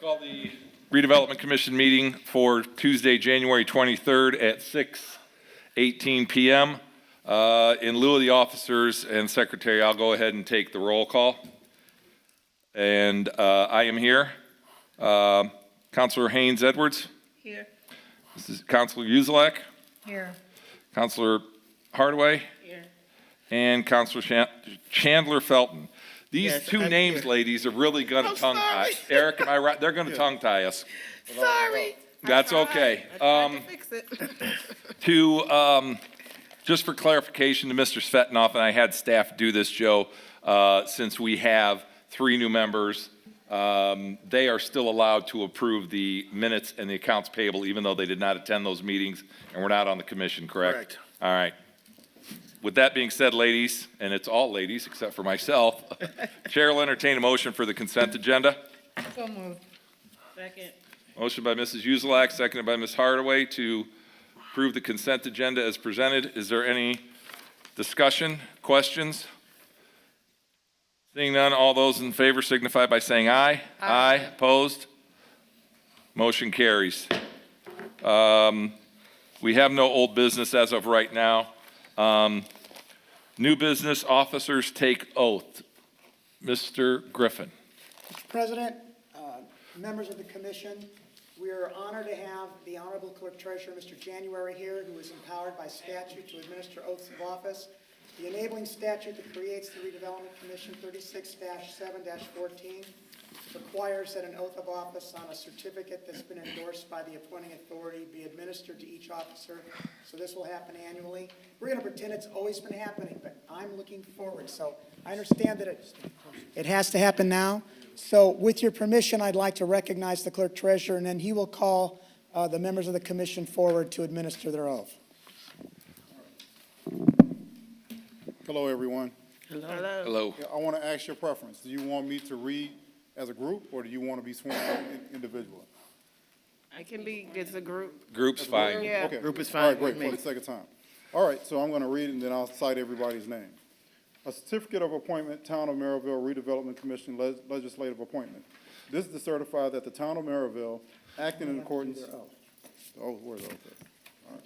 Call the Redevelopment Commission meeting for Tuesday, January 23rd at 6:18 p.m. In lieu of the officers and secretary, I'll go ahead and take the roll call. And I am here. Councilor Haynes Edwards. Here. This is Councilor Uzelak. Here. Councilor Hardaway. Here. And Councilor Chandler Felton. These Yes, two I'm names, here. ladies, are really going to tongue tie. Eric, am I right? They're going to tongue tie us. Sorry. That's okay. I tried to fix it. Just for clarification to Mr. Svetnoff, and I had staff do this, Joe, since we have 3 new members, they are still allowed to approve the minutes and the accounts payable, even though they did not attend those meetings and were not on the commission, correct? Correct. All right. With that being said, ladies, and it's all ladies except for myself, Chair will entertain a motion for the consent agenda. So moved. Second. Motion by Mrs. Uzelak, seconded by Ms. Hardaway to approve the consent agenda as presented. Is there any discussion, questions? Seeing none, all those in favor signify by saying aye. Aye. Opposed? Motion carries. We have no old business as of right now. New business officers take oath. Mr. Griffin. Mr. President, members of the commission, we are honored to have the Honorable Clerk Treasurer, Mr. January, here, who is empowered by statute to administer oaths of office. The enabling statute that creates the Redevelopment Commission, 36-7-14, requires that an oath of office on a certificate that's been endorsed by the appointing authority be administered to each officer. So this will happen annually. We're going to pretend it's always been happening, but I'm looking forward. So I understand that it has to happen now. So with your permission, I'd like to recognize the Clerk Treasurer, and then he will call the members of the commission forward to administer their oath. Hello, everyone. Hello. Hello. Yeah, I want to ask your preference. Do you want me to read as a group, or do you want to be sworn in individually? I can be, it's a group. Group's fine. Yeah. Okay. Group is All right, fine great, with me. for the sake of time. All right, so I'm going to read, and then I'll cite everybody's name. A certificate of appointment, Town of Merrillville Redevelopment Commission legislative appointment. This is to certify that the Town of Merrillville, acting in accordance. Oh, where's the oath? All right.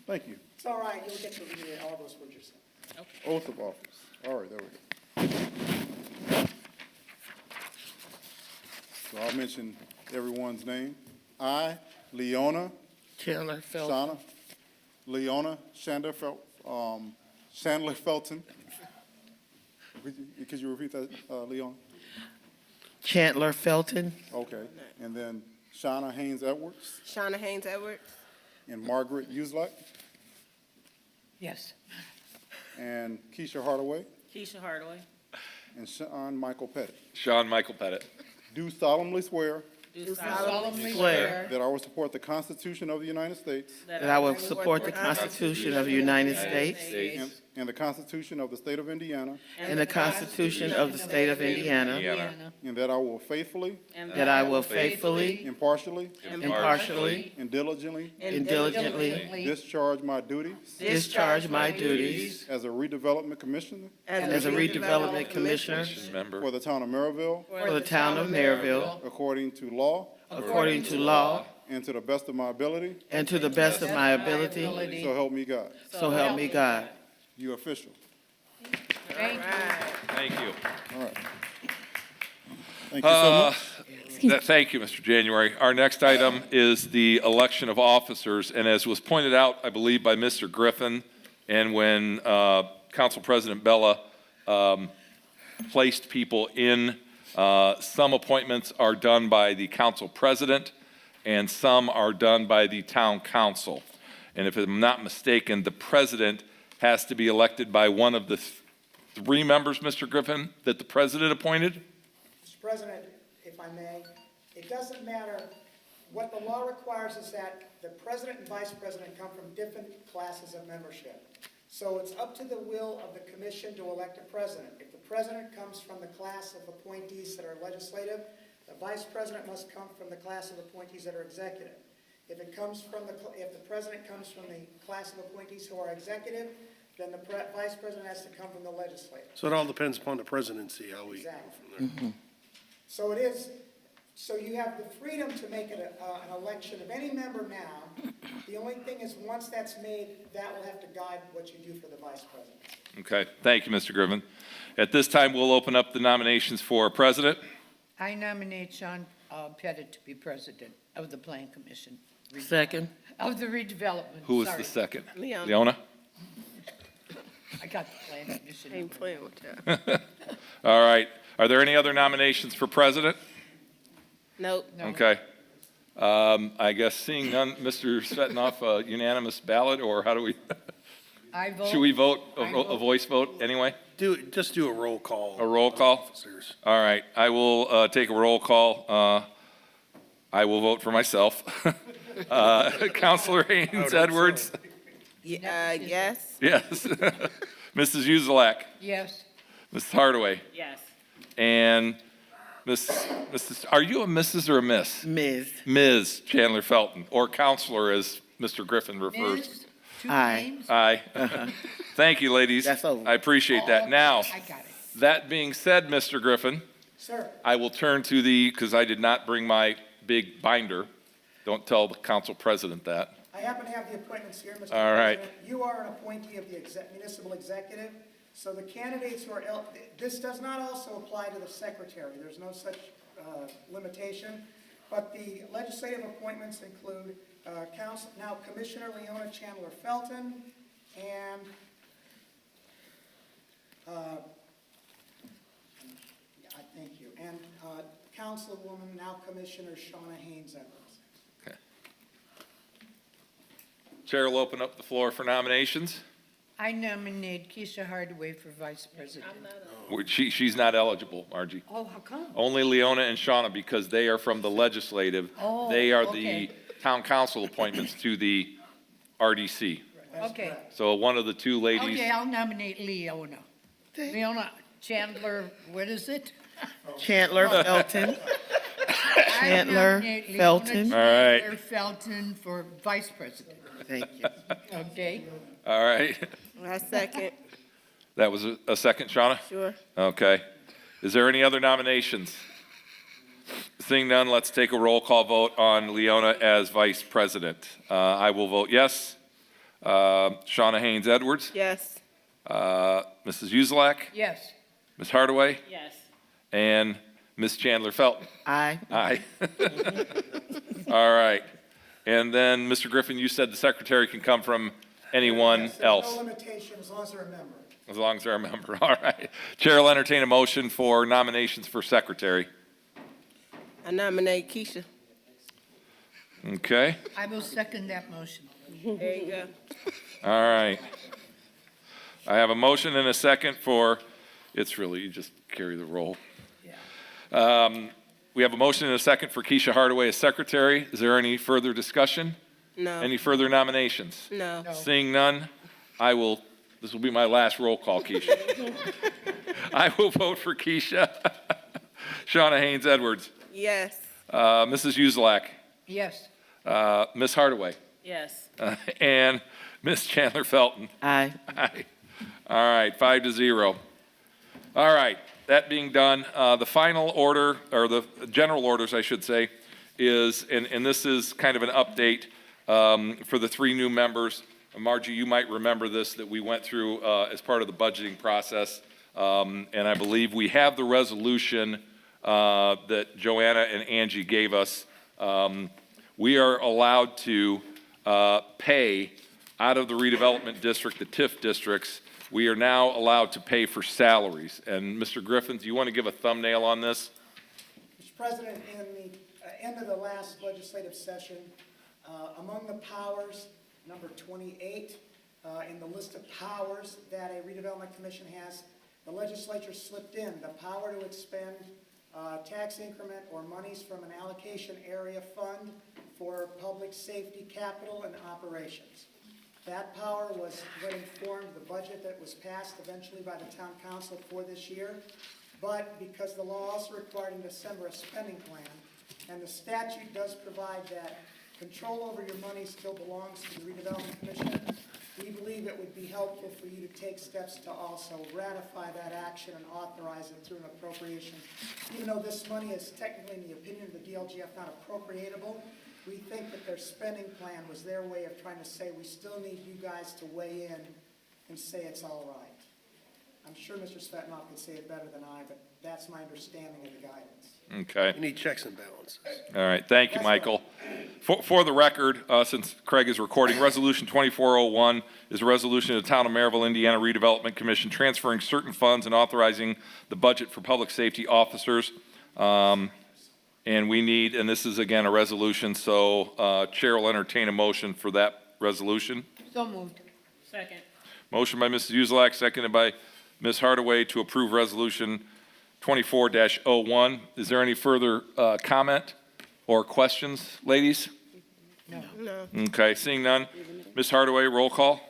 Thank you. It's all right. You'll get to read all those words yourself. Oath of office. All right, there we go. So I'll mention everyone's name. I, Leona Chandler Felton. Shauna, Leona Chandler Felton. Could you repeat that, Leona? Chandler Felton. Okay. And then Shauna Haynes Edwards Shauna Haynes Edwards. and Margaret Uselak Yes. and Keisha Hardaway Keisha Hardaway. and Sean Michael Pettit. Sean Michael Pettit. Do solemnly swear Do solemnly swear that I will support the Constitution of the United States that I will support the Constitution of the United States and the Constitution of the State of Indiana, and the Constitution of the State of Indiana, and that I will faithfully, that I will faithfully, impartially, impartially, and diligently and diligently discharge my duties discharge my duties as a redevelopment commissioner as a redevelopment commissioner Member. for the town of Merrillville, for the town of Merrillville, according to law according to law and to the best of my ability, and to the best of my ability, so help me God. so help me God. You official. Thank you. All right. Thank you so much. Thank you, Mr. January. Our next item is the election of officers, and as was pointed out, I believe, by Mr. Griffin, and when Council President Bella placed people in, some appointments are done by the council president, and some are done by the town council. And if I'm not mistaken, the president has to be elected by one of the 3 members, Mr. Griffin, that the president appointed? Mr. President, if I may, it doesn't matter. What the law requires is that the president and vice president come from different classes of membership. So it's up to the will of the commission to elect a president. If the president comes from the class of appointees that are legislative, the vice president must come from the class of appointees that are executive. If the president comes from the class of appointees who are executive, then the vice president has to come from the legislature. So it all depends upon the presidency, how we go Exactly. from there. So it is, So you have the freedom to make it an election of any member now. The only thing is, once that's made, that will have to guide what you do for the vice president. Okay, thank you, Mr. Griffin. At this time, we'll open up the nominations for president. I nominate Sean Pettit to be president of the Plan Commission. Second. Of the redevelopment. Who was Sorry. the second? Leona. Leona? I got the Plan Commission. Ain't playing with you. All right. Are there any other nominations for president? Nope. No. Okay. I guess seeing none, Mr. Svetnoff, unanimous ballot, or how do we, I vote. should we vote, I a voice vote anyway? Just do a roll call. A roll call? Officers. All right, I will take a roll call. I will vote for myself. Counselor Haynes Edwards? Yes. Yes. Mrs. Uzelak? Yes. Mrs. Hardaway? Yes. And Mrs., are you a Mrs. or a Miss? Ms. Ms. Chandler Felton, or Counselor as Mr. Griffin refers. Ms. Two Aye. names? Aye. Thank you, ladies. That's over. I appreciate that. Now, I got it. that being said, Mr. Griffin, Sir, I will turn to because I did not bring my big binder. Don't tell the council president that. I happen to have the appointments here, Mr. All right. President. You are an appointee of the municipal executive, so the candidates who are, this does not also apply to the secretary. There's no such limitation. But the legislative appointments include now Commissioner Leona Chandler Felton and thank you, and Councilwoman, now Commissioner Shauna Haynes Edwards. Okay. Chair will open up the floor for nominations. I nominate Keisha Hardaway for vice president. She's not eligible, Margie. Oh, how come? Only Leona and Shauna, because they are from the legislative. Oh, They are okay. the town council appointments to the RDC. Okay. So one of the two ladies. Okay, I'll nominate Leona. Leona Chandler, what is it? Chandler Felton. I Chandler nominate Leona Felton. All right. Chandler Felton for vice president. Thank you. Okay? All right. I second. That was a second, Shauna? Sure. Okay. Is there any other nominations? Seeing none, let's take a roll call vote on Leona as vice president. I will vote yes. Shauna Haynes Edwards, Yes. Mrs. Uzelak, Yes. Ms. Hardaway, Yes. and Ms. Chandler Felton. Aye. Aye. All right. And then, Mr. Griffin, you said the secretary can come from anyone Yes, there's else, no limitation as long as they're a member. as long as they're a member. All right. Chair will entertain a motion for nominations for secretary. I nominate Keisha. Okay. I will second that motion. There you go. All right. I have a motion and a second for, it's really, you just carry the roll. We have a motion and a second for Keisha Hardaway as secretary. Is there any further discussion? No. Any further nominations? No. No. Seeing none, this will be my last roll call, Keisha. I will vote for Keisha. Shauna Haynes Edwards. Yes. Mrs. Uzelak. Yes. Ms. Hardaway. Yes. And Ms. Chandler Felton. Aye. Aye. All right, 5-0. All right, that being done, the final order, or the general orders, I should say, is, and this is kind of an update for the 3 new members. Margie, you might remember this, that we went through as part of the budgeting process, and I believe we have the resolution that Joanna and Angie gave us. We are allowed to pay out of the redevelopment district, the TIF districts. We are now allowed to pay for salaries. And Mr. Griffin, do you want to give a thumbnail on this? Mr. President, in the end of the last legislative session, among the powers, number 28, in the list of powers that a redevelopment commission has, the legislature slipped in the power to expend tax increment or monies from an allocation area fund for public safety capital and operations. That power was what informed the budget that was passed eventually by the town council for this year. But because the law also required in December a spending plan, and the statute does provide that control over your money still belongs to the redevelopment commission, we believe it would be helpful for you to take steps to also ratify that action and authorize it through an appropriation. Even though this money is technically, in the opinion of the DLGF, not appropriatable, we think that their spending plan was their way of trying to say, we still need you guys to weigh in and say it's all right. I'm sure Mr. Svetnov could say it better than I, but that's my understanding of the guidance. Okay. You need checks and balances. All right, thank you, Michael. For the record, since Craig is recording, Resolution 2401 is a resolution of the Town of Merrillville, Indiana Redevelopment Commission transferring certain funds and authorizing the budget for public safety officers. And we need, and this is again a resolution, so Chair will entertain a motion for that resolution. So moved. Second. Motion by Mrs. Uzelak, seconded by Ms. Hardaway to approve Resolution 24-01. Is there any further comment or questions, ladies? No. No. Okay, seeing none. Ms. Hardaway, roll call.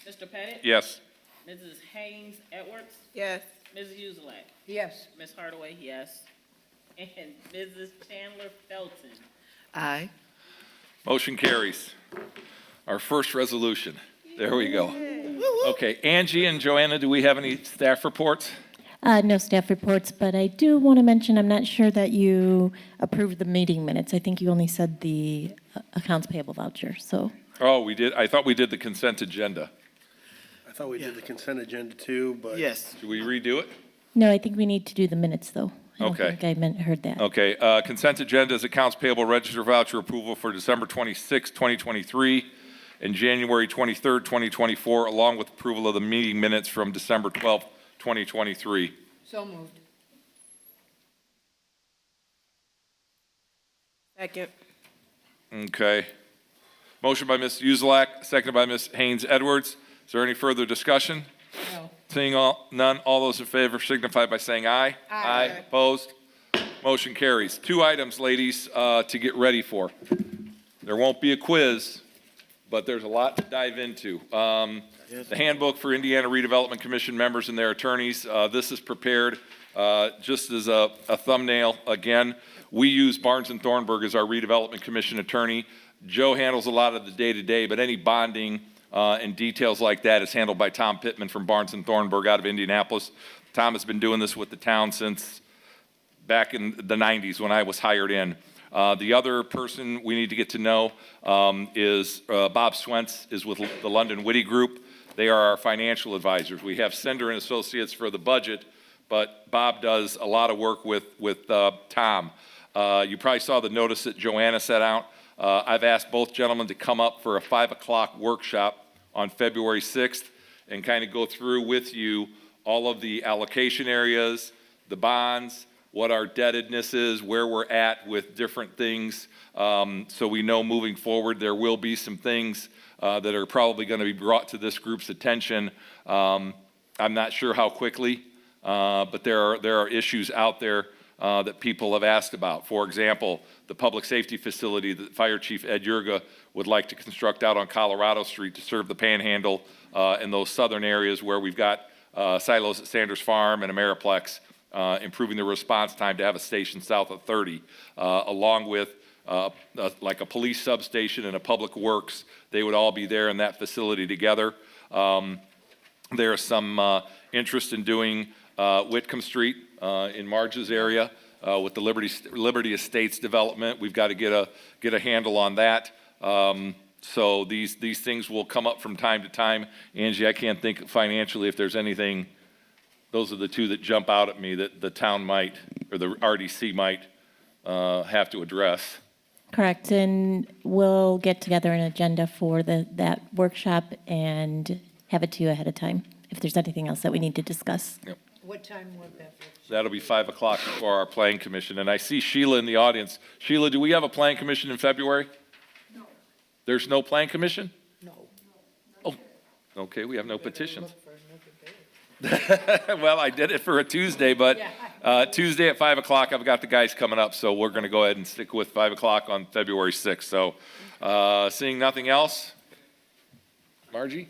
Mr. Pettit? Yes. Mrs. Haynes Edwards? Yes. Mrs. Uzelak? Yes. Ms. Hardaway, yes. And Mrs. Chandler Felton? Aye. Motion carries. Our first resolution. There we go. Okay, Angie and Joanna, do we have any staff reports? No staff reports, but I do want to mention, I'm not sure that you approved the meeting minutes. I think you only said the accounts payable voucher, so. Oh, we did, I thought we did the consent agenda. I thought we did the consent agenda too, but. Yes. Should we redo it? No, I think we need to do the minutes, though. I don't Okay. think I heard that. Okay, consent agenda is accounts payable register voucher approval for December 26, 2023, and January 23rd, 2024, along with approval of the meeting minutes from December 12th, 2023. So moved. Second. Okay. Motion by Ms. Uzelak, seconded by Ms. Haynes Edwards. Is there any further discussion? No. Seeing none, all those in favor signify by saying aye. Aye. Opposed? Motion carries. 2 items, ladies, to get ready for. There won't be a quiz, but there's a lot to dive into. The handbook for Indiana Redevelopment Commission members and their attorneys. This is prepared just as a thumbnail. Again, we use Barnes and Thornburg as our Redevelopment Commission attorney. Joe handles a lot of the day-to-day, but any bonding and details like that is handled by Tom Pittman from Barnes and Thornburg out of Indianapolis. Tom has been doing this with the town since back in the 90s when I was hired in. The other person we need to get to know is Bob Swentz is with the London Witty Group. They are our financial advisors. We have Sender and Associates for the budget, but Bob does a lot of work with Tom. You probably saw the notice that Joanna set out. I've asked both gentlemen to come up for a 5 o'clock workshop on February 6th and kind of go through with you all of the allocation areas, the bonds, what our indebtedness is, where we're at with different things. So we know moving forward there will be some things that are probably going to be brought to this group's attention. I'm not sure how quickly, but there are issues out there that people have asked about. For example, the public safety facility that Fire Chief Ed Yurga would like to construct out on Colorado Street to serve the Panhandle in those southern areas where we've got silos at Sanders Farm and Ameriplex, improving the response time to have a station south of 30, along with like a police substation and a public works. They would all be there in that facility together. There's some interest in doing Whitcomb Street in Marge's area with the Liberty Estates development. We've got to get a handle on that. So these things will come up from time to time. Angie, I can't think financially if there's anything. Those are the 2 that jump out at me that the town might, or the RDC might have to address. Correct, and we'll get together an agenda for that workshop and have it to you ahead of time, if there's anything else that we need to discuss. Yep. What time would that be? That'll be 5 o'clock before our Plan Commission. And I see Sheila in the audience. Sheila, do we have a Plan Commission in February? No. There's no Plan Commission? No. Oh, okay, we have no petitions. Look for another day. Well, I did it for a Tuesday, but Tuesday at 5 o'clock, I've got the guys coming up, so we're going to go ahead and stick with 5 o'clock on February 6th. So seeing nothing else, Margie?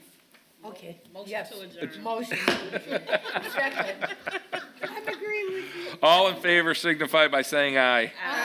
Okay. Motion Yes. to adjourn. Motion to adjourn. Second. I'm agreeing with you. All in favor signify by saying aye. Aye.